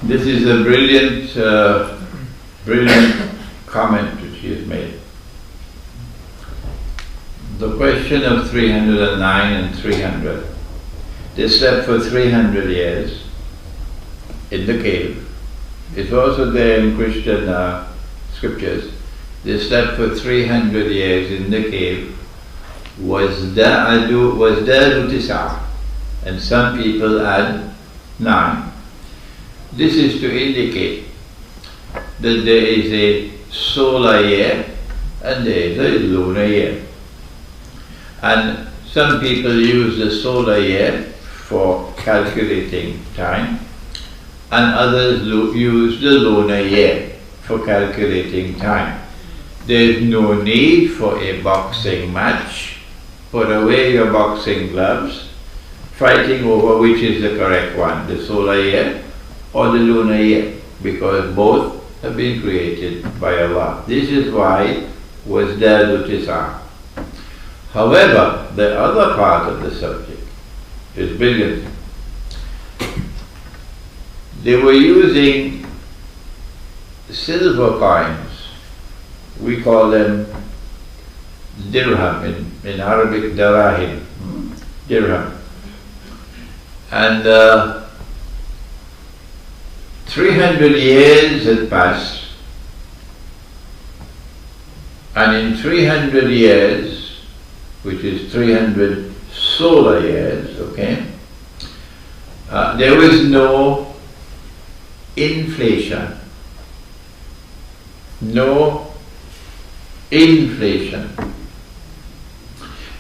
This is a brilliant, brilliant comment which he has made. The question of 309 and 300. They slept for 300 years in the cave. It's also there in Christian scriptures. They slept for 300 years in the cave. وَازْدَادُوا تِسْعَةً, and some people add 9. This is to indicate that there is a solar year and there is a lunar year. And some people use the solar year for calculating time, and others use the lunar year for calculating time. There is no need for a boxing match. Put away your boxing gloves, fighting over which is the correct one, the solar year or the lunar year, because both have been created by Allah. This is why وَازْدَادُوا تِسْعَةً. However, the other part of the subject is brilliant. They were using silver coins. We call them dirham, in Arabic darahim, dirham. And 300 years had passed, and in 300 years, which is 300 solar years, okay, there was no inflation. No inflation.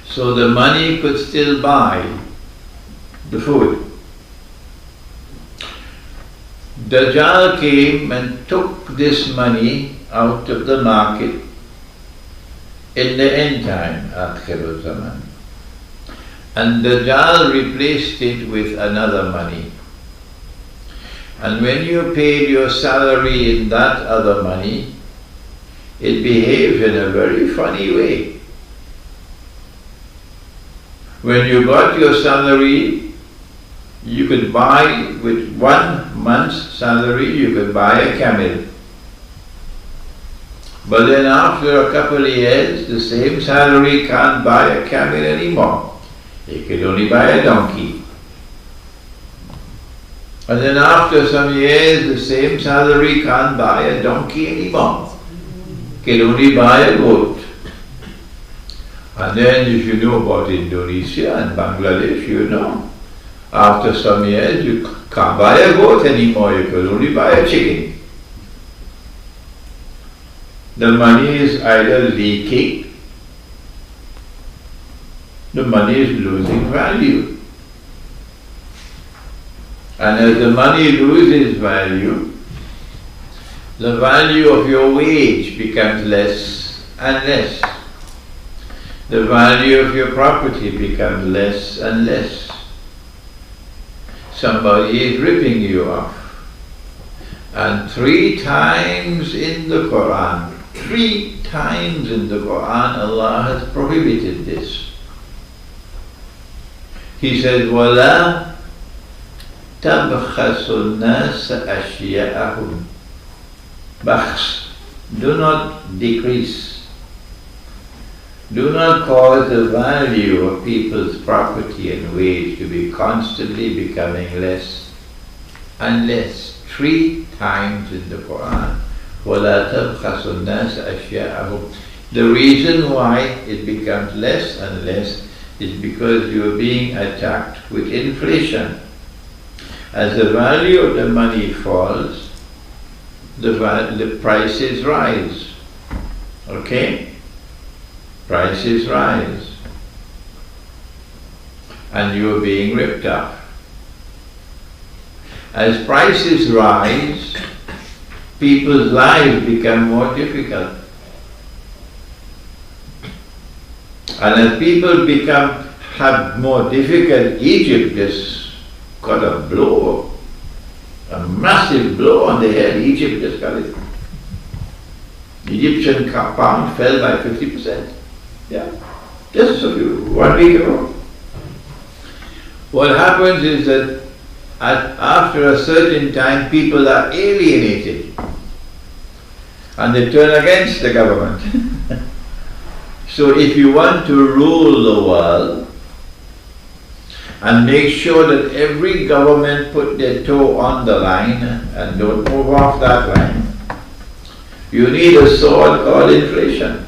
So the money could still buy the food. Dajjal came and took this money out of the market in the end time, Awal Zaman. And Dajjal replaced it with another money. And when you paid your salary in that other money, it behaved in a very funny way. When you got your salary, you could buy, with 1 month's salary, you could buy a camel. But then after a couple of years, the same salary can't buy a camel anymore. It could only buy a donkey. And then after some years, the same salary can't buy a donkey anymore. It can only buy a goat. And then if you know about Indonesia and Bangladesh, you know, after some years you can't buy a goat anymore, you can only buy a chicken. The money is either leaking, the money is losing value. And as the money loses value, the value of your wage becomes less and less. The value of your property becomes less and less. Somebody is ripping you off. And 3 times in the Quran, 3 times in the Quran, Allah has prohibited this. He says, وَلَا تَبْخَسُ النَّاسَ أَشْيَاءَهُمْ. Bakhs, do not decrease. Do not cause the value of people's property and wage to be constantly becoming less and less. 3 times in the Quran. وَلَا تَبْخَسُ النَّاسَ أَشْيَاءَهُمْ. The reason why it becomes less and less is because you are being attacked with inflation. As the value of the money falls, the prices rise. Okay? Prices rise. And you are being ripped off. As prices rise, people's lives become more difficult. And as people have more difficult, Egypt just got a blow, a massive blow on the head. Egypt just got it. The Egyptian pound fell by 50%. Yeah, just 1 week ago. What happens is that after a certain time, people are alienated and they turn against the government. So if you want to rule the world and make sure that every government put their toe on the line and don't move off that line, you need a sword called inflation.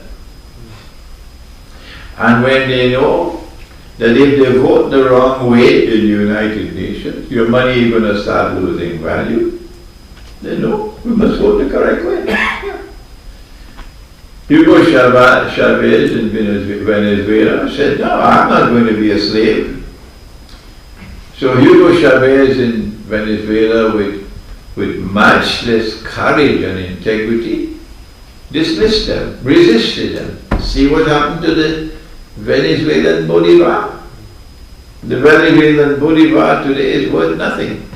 And when they know that if they vote the wrong way in the United Nations, your money is going to start losing value, they know we must vote the correct way. Hugo Chavez in Venezuela said, no, I'm not going to be a slave. So Hugo Chavez in Venezuela, with much less courage and integrity, dismissed them, resisted them. See what happened to the Venezuelan Bolivar? The Venezuelan Bolivar today is worth nothing.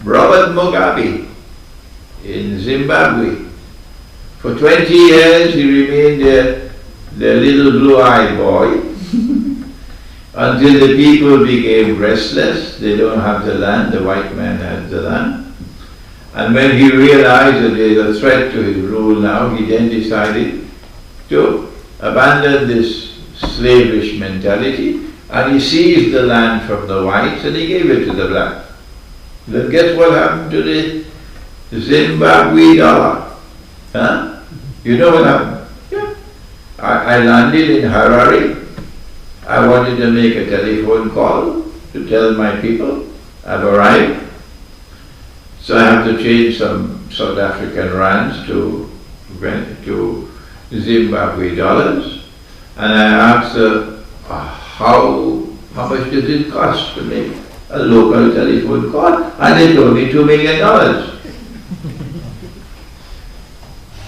Robert Mugabe in Zimbabwe, for 20 years he remained the little blue-eyed boy until the people became restless. They don't have the land, the white man has the land. And when he realized that there is a threat to his rule now, he then decided to abandon this slavish mentality, and he seized the land from the whites and he gave it to the black. Then guess what happened to the Zimbabwe dollar? Huh? You know what happened? Yeah. I landed in Harare. I wanted to make a telephone call to tell my people I've arrived. So I have to change some South African rands to Zimbabwe dollars. And I asked her, how much does it cost to make a local telephone call? And they told me $2 million.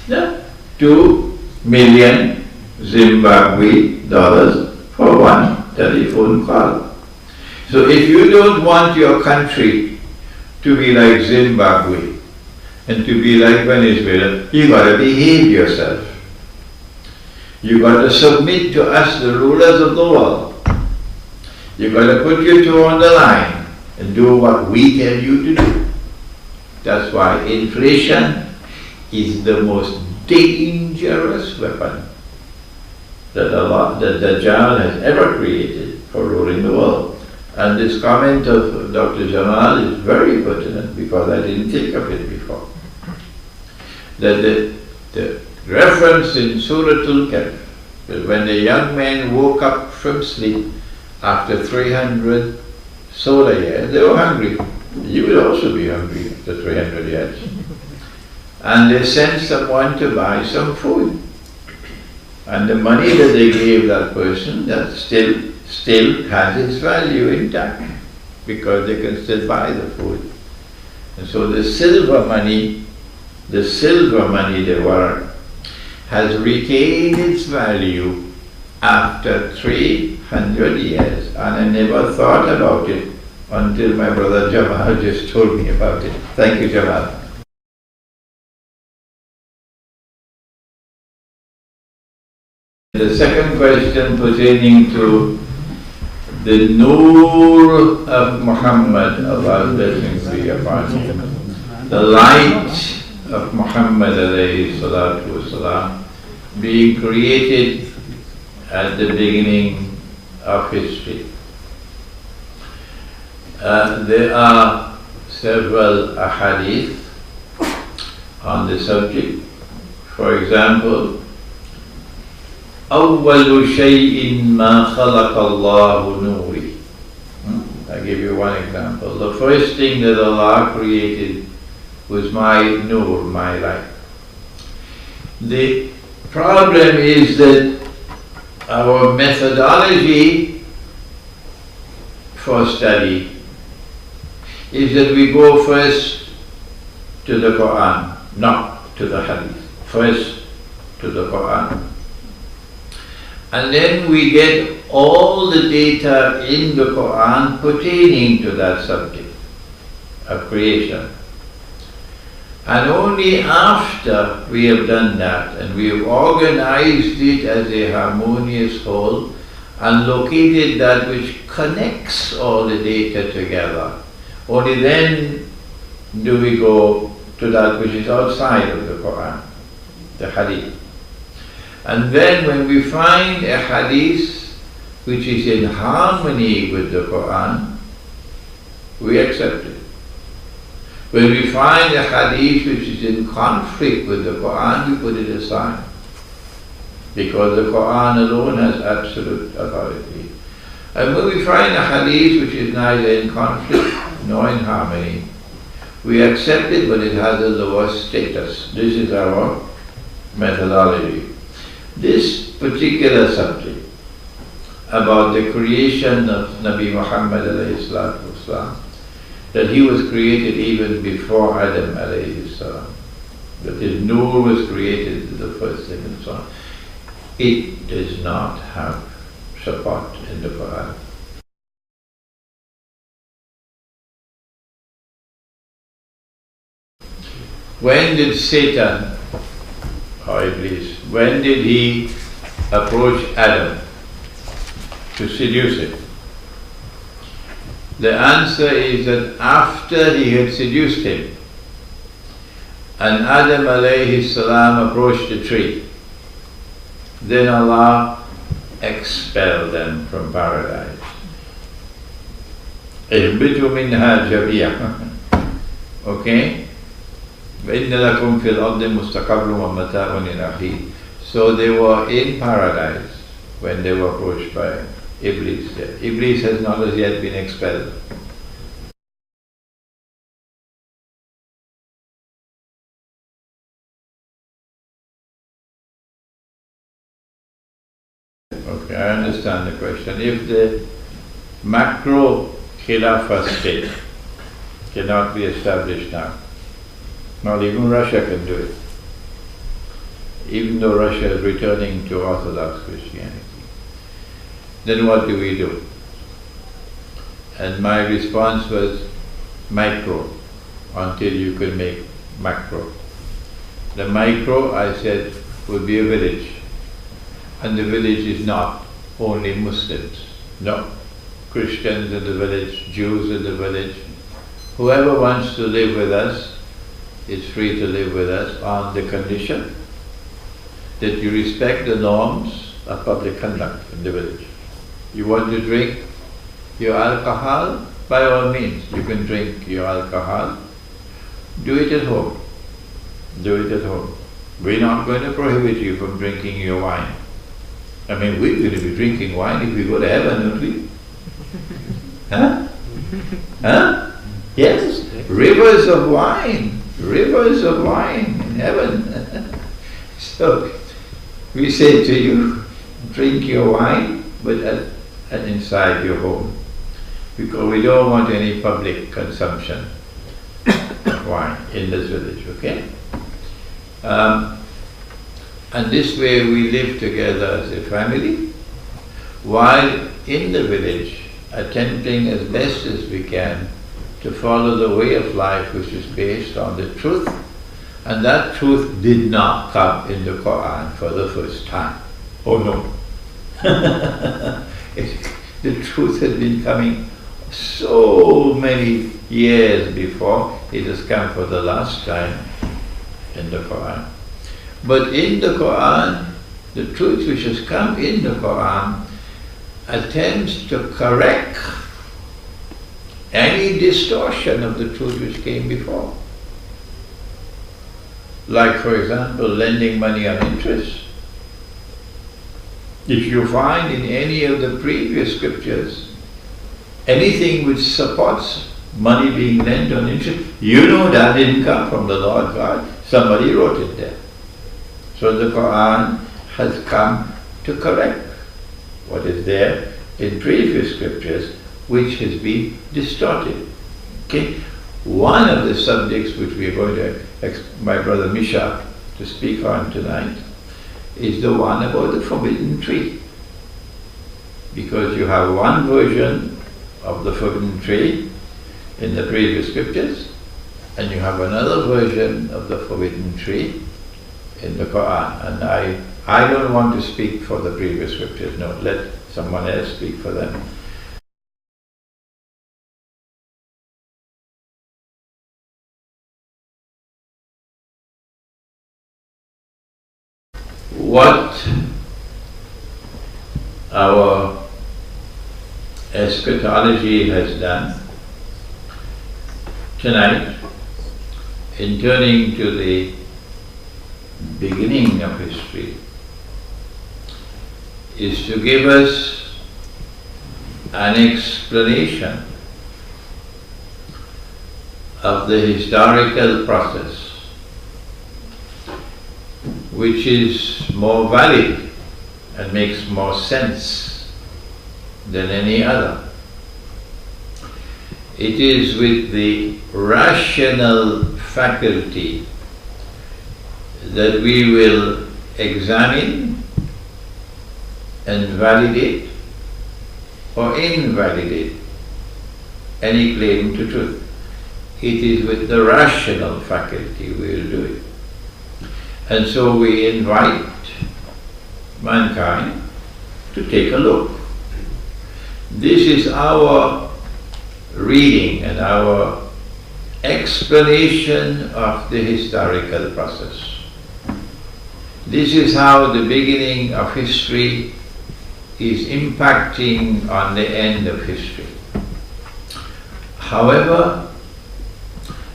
Yeah. 2 million Zimbabwe dollars for one telephone call. So if you don't want your country to be like Zimbabwe and to be like Venezuela, you got to behave yourself. You got to submit to us, the rulers of the world. You got to put your toe on the line and do what we tell you to do. That's why inflation is the most dangerous weapon that Dajjal has ever created for ruling the world. And this comment of Dr. Jamal is very pertinent because I didn't think of it before. That the reference in Surah Al-Kahf, that when the young men woke up from sleep after 300 solar years, they were hungry. You would also be hungry after 300 years. And they sent someone to buy some food. And the money that they gave that person, that still has its value intact, because they can still buy the food. And so the silver money they were, has retained its value after 300 years. And I never thought about it until my brother Jamal just told me about it. Thank you, Jamal. The second question pertaining to the Noor of Muhammad, Allah's blessings be upon him, the light of Muhammad alayhi salatu wasalam, being created at the beginning of history. There are several ahadith on the subject. For example, أول شيء ما خلق الله نوري. I give you one example. The first thing that Allah created was my nur, my light. The problem is that our methodology for study is that we go first to the Quran, not to the Hadith. First to the Quran. And then we get all the data in the Quran pertaining to that subject of creation. And only after we have done that and we have organized it as a harmonious whole, and located that which connects all the data together. Only then do we go to that which is outside of the Quran, the hadith. And then when we find a hadith which is in harmony with the Quran, we accept it. When we find a hadith which is in conflict with the Quran, we put it aside. Because the Quran alone has absolute authority. And when we find a hadith which is neither in conflict nor in harmony, we accept it, but it has a lower status. This is our methodology. This particular subject about the creation of Nabi Muhammad alayhi salatu wasalam, that he was created even before Adam alayhi salam, that his nur was created the first thing and so on, it does not have support in the Quran. When did Satan, or Iblis, when did he approach Adam to seduce him? The answer is that after he had seduced him, and Adam alayhi salam approached the tree, then Allah expelled them from paradise. اهبطوا منها جميعا. Okay? وَإِنَّ لَكُمْ فِي الْأَرْضِ مُسْتَقَرٌّ وَمَتَاعٌ إِلَىٰ حِينٍ. So they were in paradise when they were approached by Iblis there. Iblis has not as yet been expelled. Okay, I understand the question. If the macro Khilafah state cannot be established now, not even Russia can do it, even though Russia is returning to Orthodox Christianity, then what do we do? And my response was micro, until you can make macro. The micro, I said, would be a village. And the village is not only Muslims. No. Christians in the village, Jews in the village. Whoever wants to live with us is free to live with us on the condition that you respect the norms of public conduct in the village. You want to drink your alcohol? By all means, you can drink your alcohol. Do it at home. Do it at home. We're not going to prohibit you from drinking your wine. I mean, we're going to be drinking wine if we go to heaven, don't we? Huh? Huh? Yes? Rivers of wine. Rivers of wine in heaven. So, we say to you, drink your wine, but inside your home. Because we don't want any public consumption of wine in this village, okay? And this way we live together as a family, while in the village attempting as best as we can to follow the way of life which is based on the truth, and that truth did not come in the Quran for the first time. Oh no. The truth has been coming so many years before. It has come for the last time in the Quran. But in the Quran, the truth which has come in the Quran attempts to correct any distortion of the truth which came before. Like, for example, lending money on interest. If you find in any of the previous scriptures anything which supports money being lent on interest, you know that didn't come from the Lord God. Somebody wrote it there. So the Quran has come to correct what is there in previous scriptures which has been distorted. Okay? One of the subjects which we are going to, my brother Misha, to speak on tonight, is the one about the forbidden tree. Because you have one version of the forbidden tree in the previous scriptures, and you have another version of the forbidden tree in the Quran. And I don't want to speak for the previous scriptures. No, let someone else speak for them. What our eschatology has done tonight in turning to the beginning of history is to give us an explanation of the historical process which is more valid and makes more sense than any other. It is with the rational faculty that we will examine and validate or invalidate any claim to truth. It is with the rational faculty we will do it. And so we invite mankind to take a look. This is our reading and our explanation of the historical process. This is how the beginning of history is impacting on the end of history. However,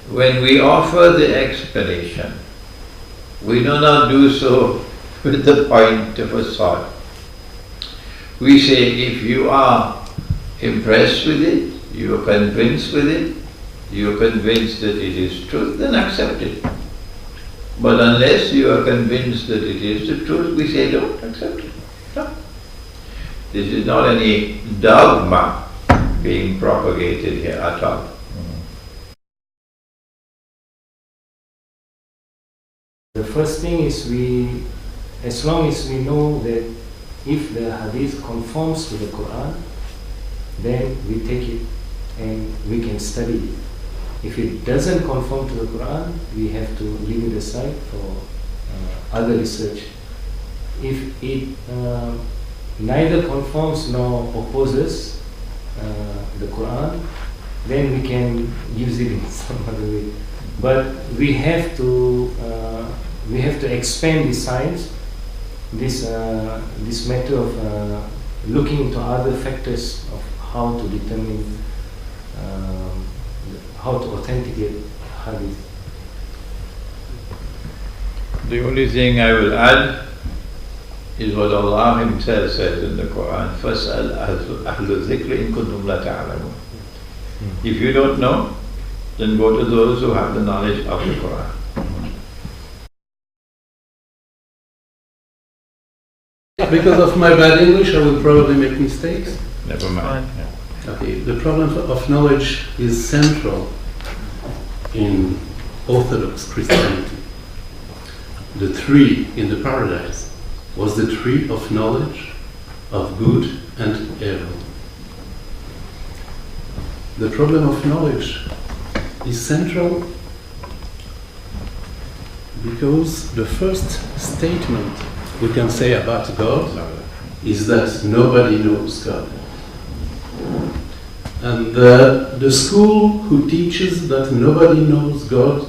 when we offer the explanation, we do not do so with the point of a sword. We say, if you are impressed with it, you are convinced with it, you are convinced that it is truth, then accept it. But unless you are convinced that it is the truth, we say, don't accept it. No. This is not any dogma being propagated here at all. The first thing is as long as we know that if the hadith conforms to the Quran, then we take it and we can study it. If it doesn't conform to the Quran, we have to leave it aside for other research. If it neither conforms nor opposes the Quran, then we can use it in some other way. But we have to expand the science, this matter of looking into other factors of how to determine, how to authenticate hadith. The only thing I will add is what Allah Himself says in the Quran, فَاسْأَلْ أَهْلُ الذِّكْرِ إِن كُنتُمْ لَا تَعْلَمُونَ. If you don't know, then go to those who have the knowledge of the Quran. Because of my bad English, I will probably make mistakes. Never mind. Yeah. Okay. The problem of knowledge is central in Orthodox Christianity. The tree in the paradise was the tree of knowledge of good and evil. The problem of knowledge is central because the first statement we can say about God is that nobody knows God. And the school who teaches that nobody knows God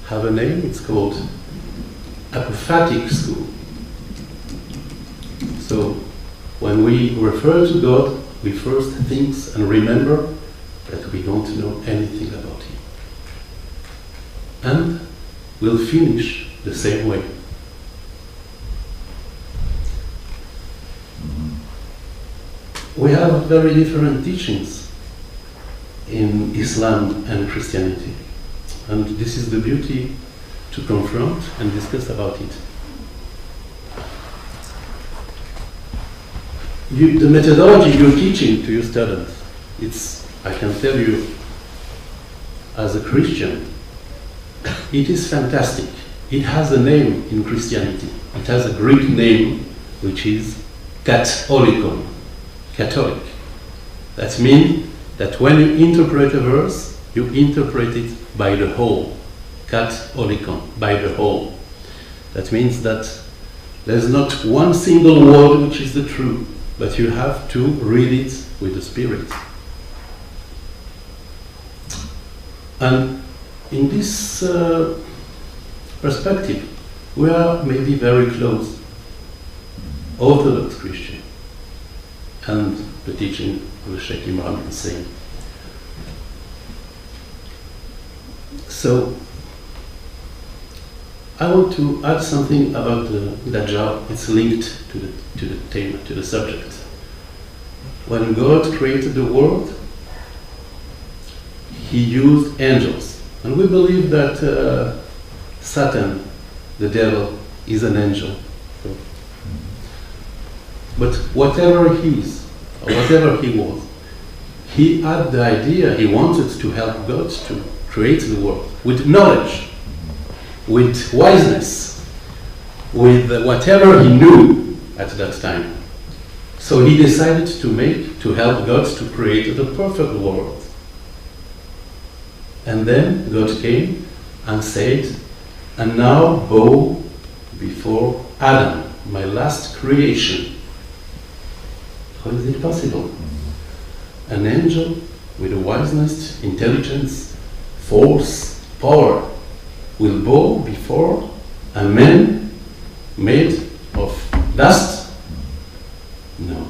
have a name. It's called apophatic school. So when we refer to God, we first think and remember that we don't know anything about Him. And we'll finish the same way. We have very different teachings in Islam and Christianity. And this is the beauty to confront and discuss about it. The methodology you're teaching to your students, I can tell you, as a Christian, it is fantastic. It has a name in Christianity. It has a Greek name, which is Catholicon, Catholic. That means that when you interpret a verse, you interpret it by the whole. Catholicon, by the whole. That means that there's not one single word which is the truth. but you have to read it with the Spirit. And in this perspective, we are maybe very close, Orthodox Christian, and the teaching of the Sheikh Imran Hosein. So, I want to add something about the Dajjal. It's linked to the theme, to the subject. When God created the world, He used angels. And we believe that Satan, the devil, is an angel. But whatever he is, or whatever he was, he had the idea, he wanted to help God to create the world with knowledge, with wiseness, with whatever he knew at that time. So he decided to help God to create the perfect world. And then God came and said, and now bow before Adam, my last creation. How is it possible? An angel with a wiseness, intelligence, force, power will bow before a man made of dust? No.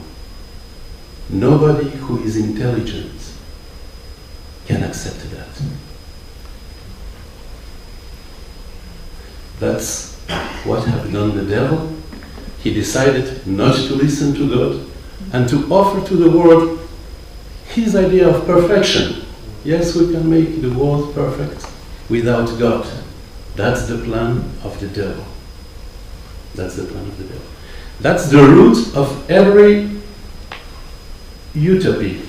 Nobody who is intelligent can accept that. That's what have done the devil. He decided not to listen to God and to offer to the world his idea of perfection. Yes, we can make the world perfect without God. That's the plan of the devil. That's the plan of the devil. That's the root of every utopia.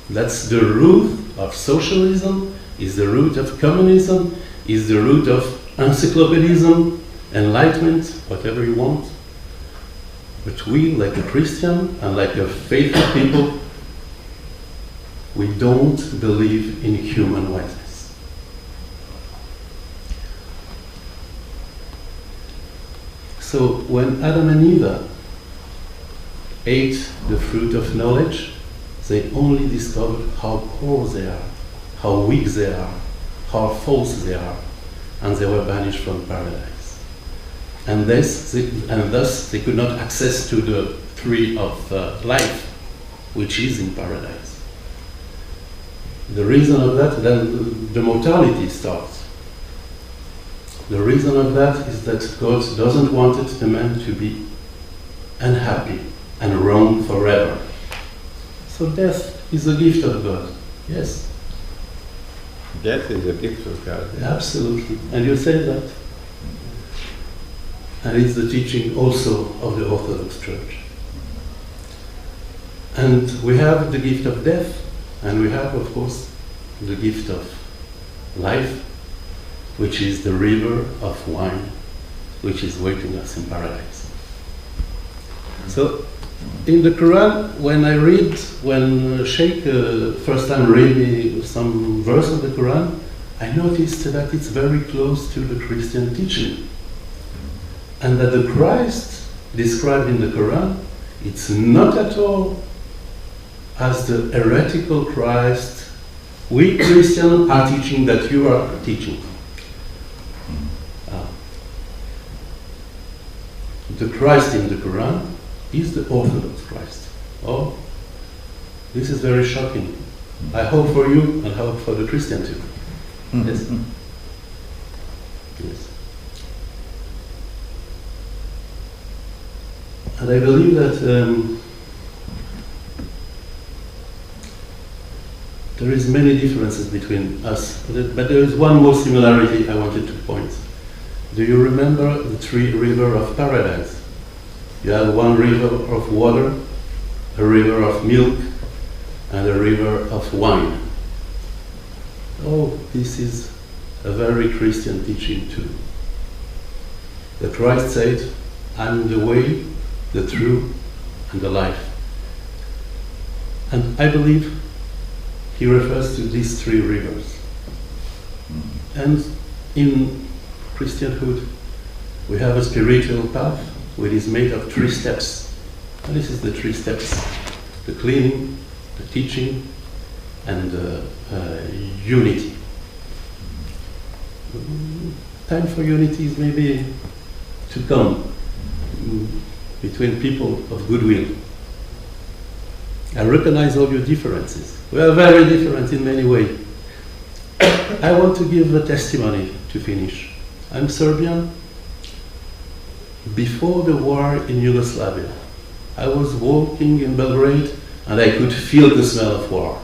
That's the root of socialism, is the root of communism, is the root of encyclopedism, enlightenment, whatever you want. But we, like a Christian and like a faithful people, we don't believe in human wiseness. So when Adam and Eve ate the fruit of knowledge, they only discovered how poor they are, how weak they are, how false they are, and they were banished from paradise. And thus they could not access to the tree of life, which is in paradise. The reason of that, then the mortality starts. The reason of that is that God doesn't want the man to be unhappy and wrong forever. So death is a gift of God. Yes. Death is a gift of God. Absolutely. And you say that. And it's the teaching also of the Orthodox Church. And we have the gift of death, and we have, of course, the gift of life, which is the river of wine, which is waiting us in paradise. So, in the Quran, when Sheikh first time read me some verse of the Quran, I noticed that it's very close to the Christian teaching. And that the Christ described in the Quran, it's not at all as the heretical Christ we Christians are teaching that you are teaching. The Christ in the Quran is the Orthodox Christ. Oh, this is very shocking. I hope for you and I hope for the Christian too. Yes. Yes. And I believe that there is many differences between us, but there is one more similarity I wanted to point. Do you remember the three rivers of paradise? You have one river of water, a river of milk, and a river of wine. Oh, this is a very Christian teaching too. The Christ said, I'm the way, the truth, and the life. And I believe he refers to these three rivers. And in Christianhood, we have a spiritual path which is made of 3 steps. And this is the 3 steps: the cleaning, the teaching, and unity. Time for unity is maybe to come between people of goodwill. I recognize all your differences. We are very different in many ways. I want to give a testimony to finish. I'm Serbian. Before the war in Yugoslavia, I was walking in Belgrade and I could feel the smell of war.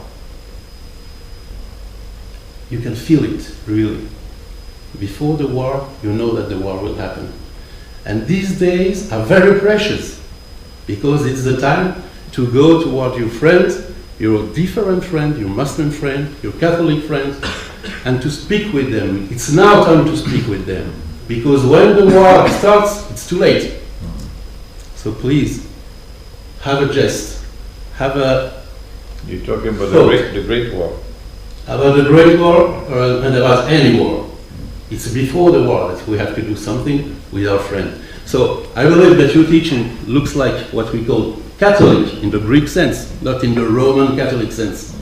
You can feel it, really. Before the war, you know that the war will happen. And these days are very precious, because it's the time to go toward your friends, your different friend, your Muslim friend, your Catholic friend, and to speak with them. It's now time to speak with them, because when the war starts, it's too late. So please, have a jest, have a... You're talking about the Great War. About the Great War, and about any war. It's before the war that we have to do something with our friend. So I believe that your teaching looks like what we call Catholic in the Greek sense, not in the Roman Catholic sense.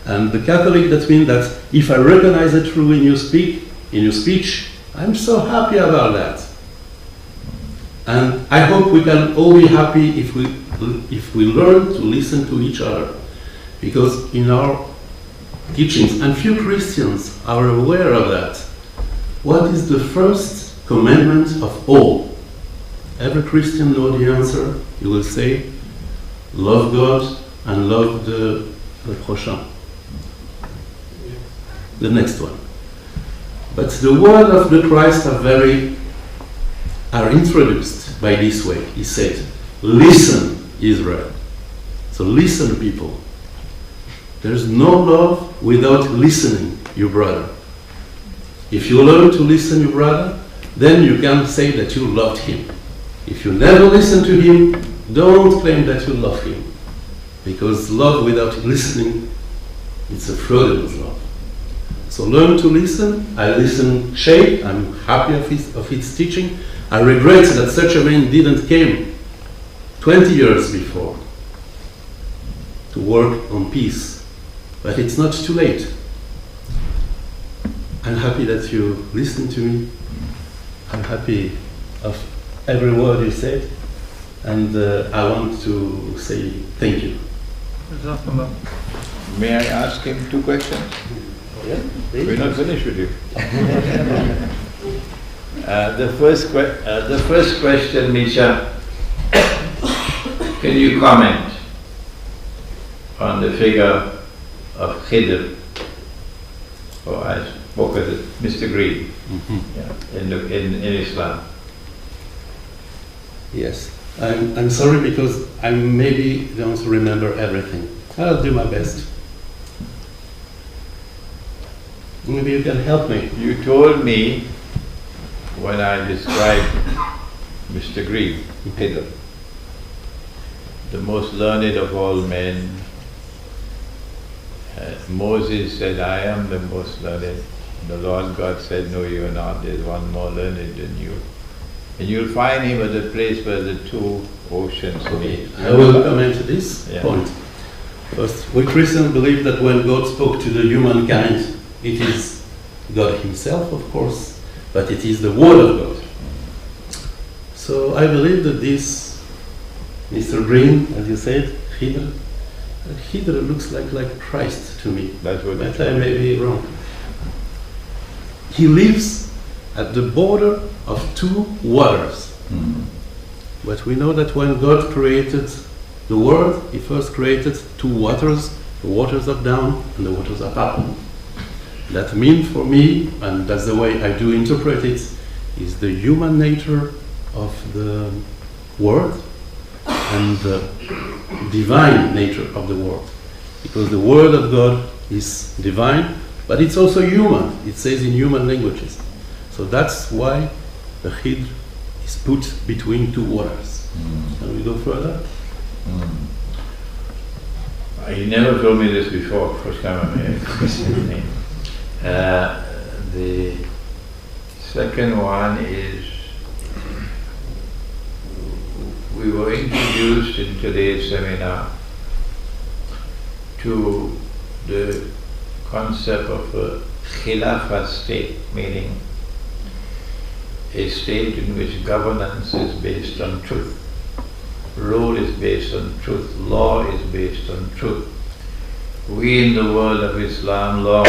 And the Catholic, that means that if I recognize the truth in your speech, I'm so happy about that. And I hope we can all be happy if we learn to listen to each other. Because in our teachings, and few Christians are aware of that, what is the first commandment of all? Every Christian knows the answer. You will say, love God and love the prochain. The next one. But the word of the Christ are introduced by this way. He said, listen, Israel. So listen, people. There's no love without listening, your brother. If you learn to listen, your brother, then you can say that you loved him. If you never listen to him, don't claim that you love him. Because love without listening, it's a fraudulent love. So learn to listen. I listen Sheikh, I'm happy of his teaching. I regret that such a man didn't came 20 years before to work on peace. But it's not too late. I'm happy that you listened to me. I'm happy of every word you said. And I want to say thank you. May I ask him 2 questions? Yeah, we're not finished with you. The first question, Misha, can you comment on the figure of Khidr, or I spoke with it, Mr. Green, in Islam? Yes, I'm sorry because I maybe don't remember everything. I'll do my best. Maybe you can help me. You told me when I described Mr. Green, Khidr, the most learned of all men. Moses said, I am the most learned. The Lord God said, no, you are not. There's one more learned than you. And you'll find him at the place where the 2 oceans meet. I will comment to this point. First, we Christians believe that when God spoke to the humankind, it is God himself, of course, but it is the Word of God. So I believe that this Mr. Green, as you said, Khidr looks like Christ to me. That's what but I may be wrong. He lives at the border of 2 waters. But we know that when God created the world, he first created 2 waters, the waters of down and the waters of up. That means for me, and that's the way I do interpret it, is the human nature of the world and the divine nature of the world. Because the word of God is divine, but it's also human. It says in human languages. So that's why the Khidr is put between 2 waters. Can we go further? He never told me this before, first time I'm here. The second one is, we were introduced in today's seminar to the concept of a Khilafah state, meaning a state in which governance is based on truth, rule is based on truth, law is based on truth. We in the world of Islam long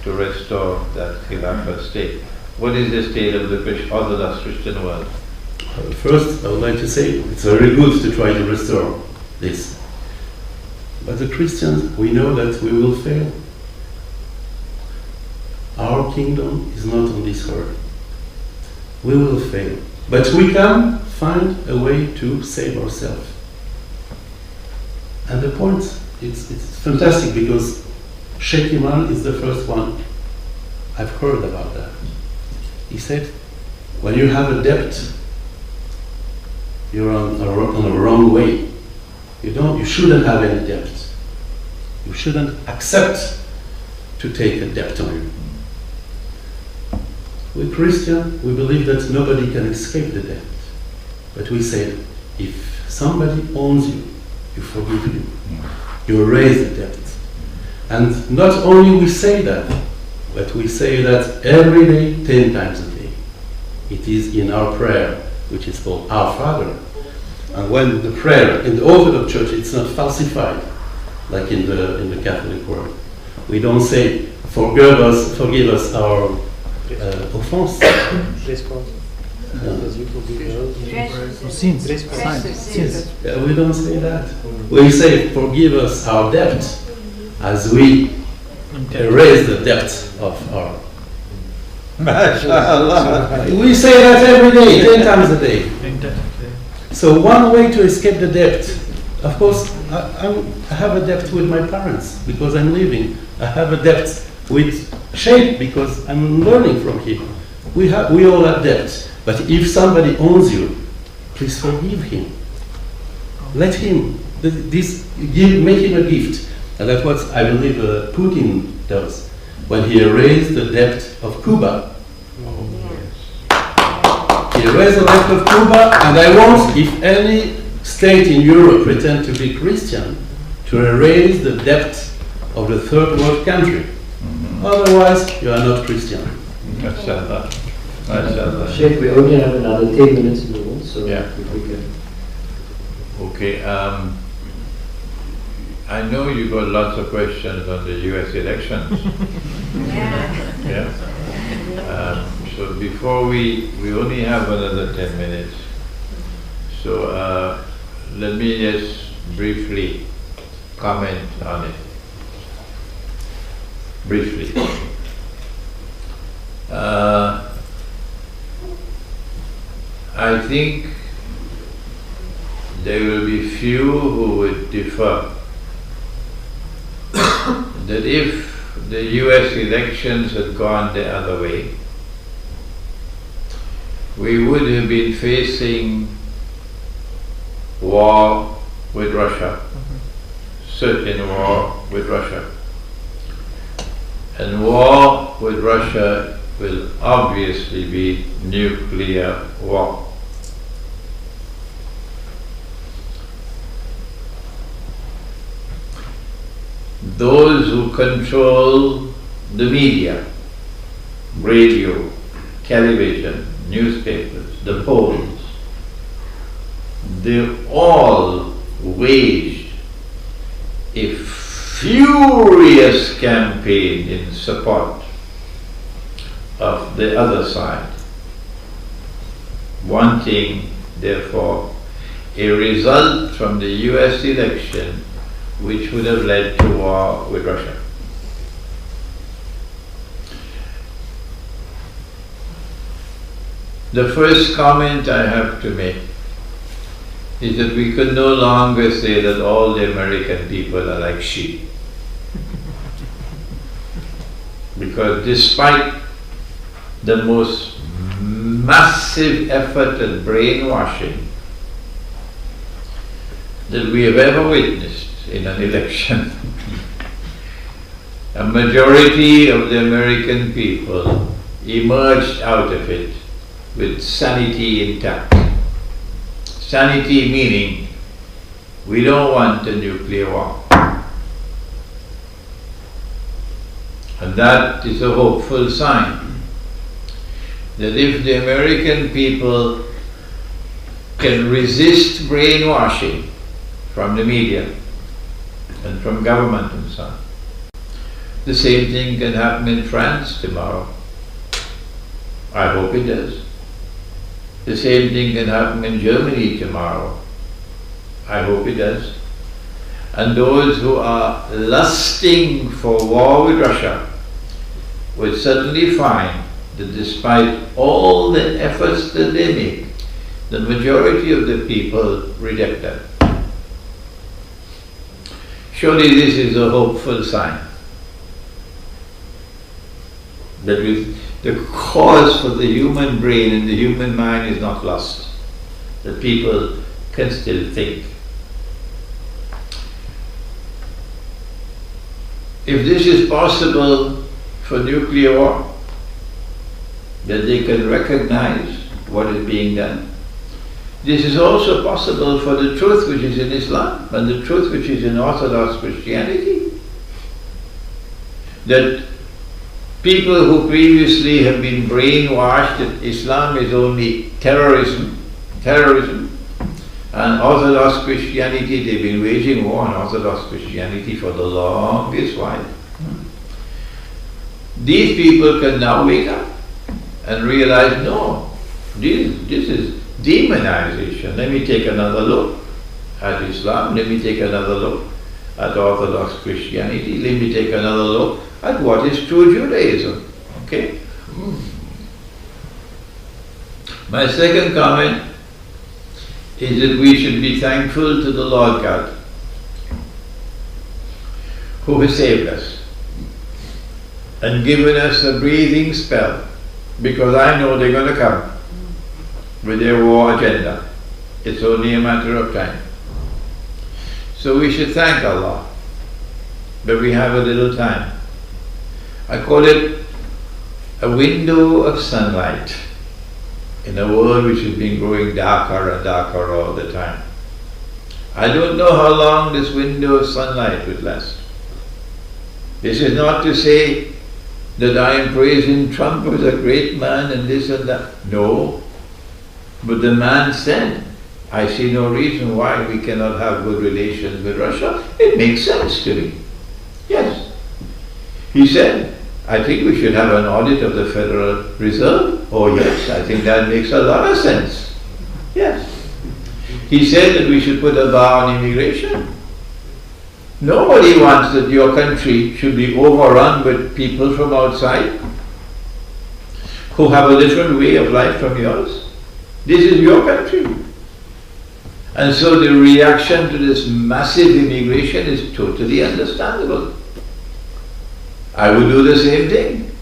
to restore that Khilafah state. What is the state of the Orthodox Christian world? First, I would like to say it's very good to try to restore this. But the Christians, we know that we will fail. Our kingdom is not on this earth. We will fail. But we can find a way to save ourselves. And the point, it's fantastic because Sheikh Imran is the first one I've heard about that. He said, when you have a debt, you're on a wrong way. You shouldn't have any debt. You shouldn't accept to take a debt on you. We're Christian, we believe that nobody can escape the debt. But we say, if somebody owns you, you forgive him. You erase the debt. And not only we say that, but we say that every day, 10 times a day. It is in our prayer, which is called Our Father. And when the prayer in the Orthodox Church, it's not falsified, like in the Catholic world. We don't say, forgive us our offense. Sins. We don't say that. We say, forgive us our debt, as we erase the debt of our. We say that every day, 10 times a day. So one way to escape the debt, of course, I have a debt with my parents because I'm living. I have a debt with Sheikh because I'm learning from him. We all have debt. But if somebody owns you, please forgive him. Let him, make him a gift. And that's what I believe Putin does when he erased the debt of Cuba. He erased the debt of Cuba, and I want, if any state in Europe pretend to be Christian, to erase the debt of the third world country. Otherwise, you are not Christian. Sheikh, we only have another 10 minutes in the room, so yeah. If we can. Okay, I know you got lots of questions on the US elections. Yeah. So before we only have another 10 minutes. So let me just briefly comment on it. Briefly. I think there will be few who would differ that if the US elections had gone the other way, we would have been facing war with Russia, certain war with Russia. And war with Russia will obviously be nuclear war. Those who control the media, radio, television, newspapers, the polls, they all waged a furious campaign in support of the other side, wanting, therefore, a result from the US election which would have led to war with Russia. The first comment I have to make is that we could no longer say that all the American people are like sheep. Because despite the most massive effort at brainwashing that we have ever witnessed in an election, a majority of the American people emerged out of it with sanity intact. Sanity meaning we don't want a nuclear war. And that is a hopeful sign that if the American people can resist brainwashing from the media and from government and so on, the same thing can happen in France tomorrow. I hope it does. The same thing can happen in Germany tomorrow. I hope it does. And those who are lusting for war with Russia would suddenly find that despite all the efforts that they make, the majority of the people reject them. Surely this is a hopeful sign that with the cause for the human brain and the human mind is not lost, that people can still think. If this is possible for nuclear war, that they can recognize what is being done, this is also possible for the truth which is in Islam and the truth which is in Orthodox Christianity. That people who previously have been brainwashed that Islam is only terrorism, and Orthodox Christianity, they've been waging war on Orthodox Christianity for the longest while. These people can now wake up and realize, no, this is demonization. Let me take another look at Islam, let me take another look at Orthodox Christianity, let me take another look at what is true Judaism. Okay? My second comment is that we should be thankful to the Lord God who has saved us and given us a breathing spell, because I know they're going to come with their war agenda. It's only a matter of time. So we should thank Allah that we have a little time. I call it a window of sunlight in a world which has been growing darker and darker all the time. I don't know how long this window of sunlight would last. This is not to say that I am praising Trump as a great man and this and that. No. But the man said, I see no reason why we cannot have good relations with Russia. It makes sense to me. Yes. He said, I think we should have an audit of the Federal Reserve. Oh yes, I think that makes a lot of sense. Yes. He said that we should put a bar on immigration. Nobody wants that your country should be overrun with people from outside who have a different way of life from yours. This is your country. And so the reaction to this massive immigration is totally understandable. I would do the same thing.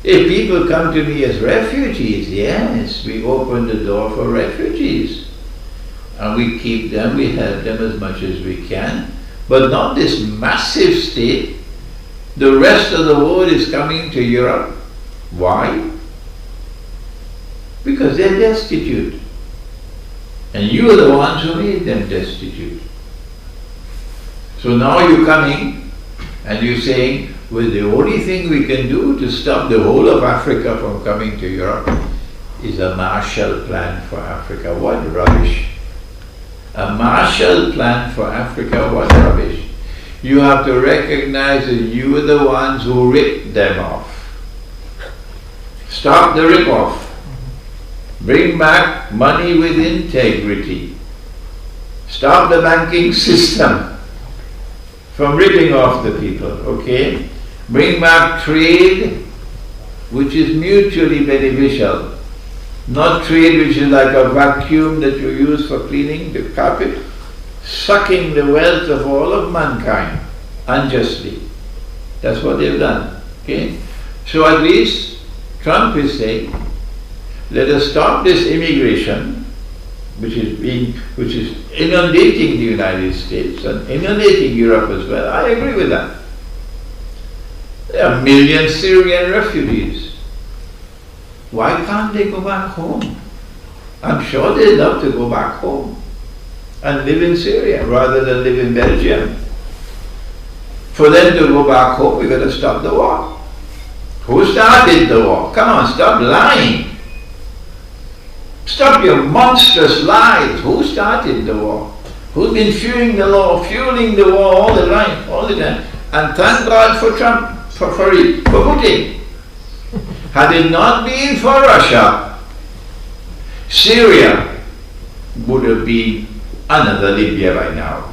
If people come to me as refugees, yes, we open the door for refugees. And we keep them, we help them as much as we can. But not this massive state. The rest of the world is coming to Europe. Why? Because they're destitute. And you are the ones who made them destitute. So now you're coming and you're saying, well, the only thing we can do to stop the whole of Africa from coming to Europe is a Marshall Plan for Africa. What rubbish. A Marshall Plan for Africa, what rubbish. You have to recognize that you are the ones who ripped them off. Stop the rip-off. Bring back money with integrity. Stop the banking system from ripping off the people, okay? Bring back trade which is mutually beneficial. Not trade which is like a vacuum that you use for cleaning the carpet, sucking the wealth of all of mankind unjustly. That's what they've done, okay? So at least Trump is saying, let us stop this immigration which is inundating the United States and inundating Europe as well. I agree with that. There are millions of Syrian refugees. Why can't they go back home? I'm sure they'd love to go back home. and live in Syria rather than live in Belgium. For them to go back home, we've got to stop the war. Who started the war? Come on, stop lying. Stop your monstrous lies. Who started the war? Who's been fueling the war all the time? And thank God for Trump, for Putin. Had it not been for Russia, Syria would have been another Libya by now.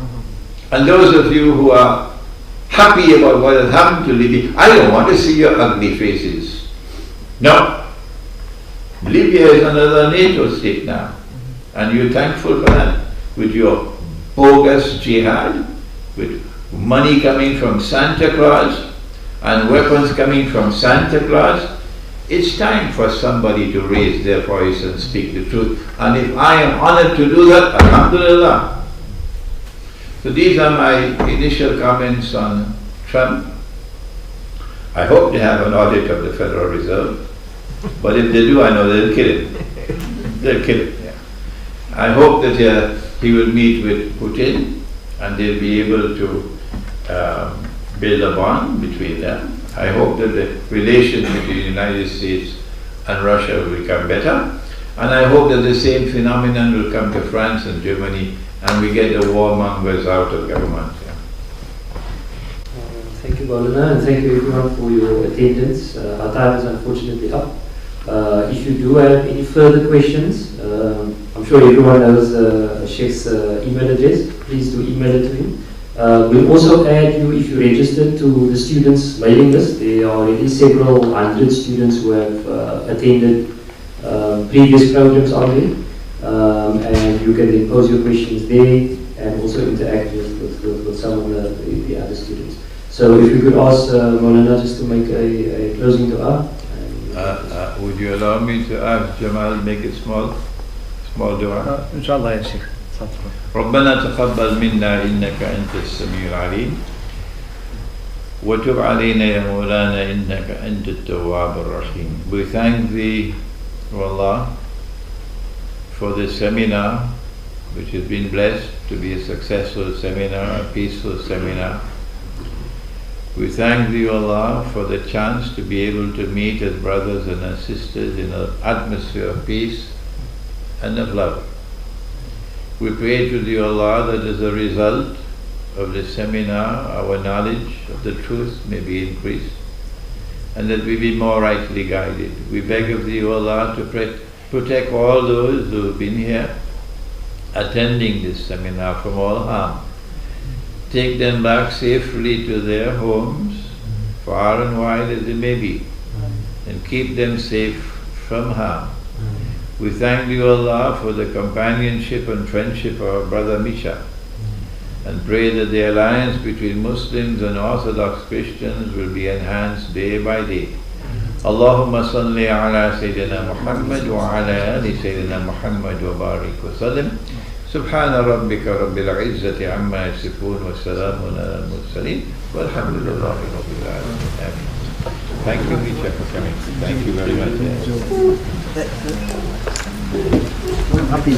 And those of you who are happy about what has happened to Libya, I don't want to see your ugly faces. No. Libya is another NATO state now. And you're thankful for that. With your bogus jihad, with money coming from Santa Claus and weapons coming from Santa Claus, it's time for somebody to raise their voice and speak the truth. And if I am honored to do that, alhamdulillah. So these are my initial comments on Trump. I hope they have an audit of the Federal Reserve. But if they do, I know they'll kill him. They'll kill him, yeah. I hope that he will meet with Putin and they'll be able to build a bond between them. I hope that the relations between the United States and Russia will become better. And I hope that the same phenomenon will come to France and Germany and we get the warmongers out of government. Yeah. Thank you, Maulana, and thank you everyone for your attendance. Our time is unfortunately up. If you do have any further questions, I'm sure everyone knows Sheikh's email address. Please do email it to him. We'll also add you, if you registered, to the students' mailing list. There are already several hundred students who have attended previous programs already. And you can then pose your questions there and also interact with some of the other students. So if you could ask Maulana just to make a closing dua. Would you allow me to ask Jamal make it small dua? Inshallah, ya Sheikh. ربنا تقبل منا إنك أنت السميع العليم وتب علينا يا مولانا إنك أنت التواب الرحيم. We thank Thee, O Allah, for this seminar which has been blessed to be a successful seminar, a peaceful seminar. We thank Thee, O Allah, for the chance to be able to meet as brothers and as sisters in an atmosphere of peace and of love. We pray to Thee, O Allah, that as a result of this seminar, our knowledge of the truth may be increased and that we be more rightly guided. We beg of Thee, O Allah, to protect all those who have been here attending this seminar from all harm. Take them back safely to their homes, far and wide as they may be, and keep them safe from harm. We thank Thee, O Allah, for the companionship and friendship of our brother Misha, and pray that the alliance between Muslims and Orthodox Christians will be enhanced day by day. Allahumma salli ala Sayyidina Muhammad wa ala ali Sayyidina Muhammad wa barik wa sallim. Subhana rabbika rabbil izzati amma yasifun wa salamun ala al-mursaleen walhamdulillahi rabbil alamin. Thank you, Misha, for coming. Thank you very much. Happy.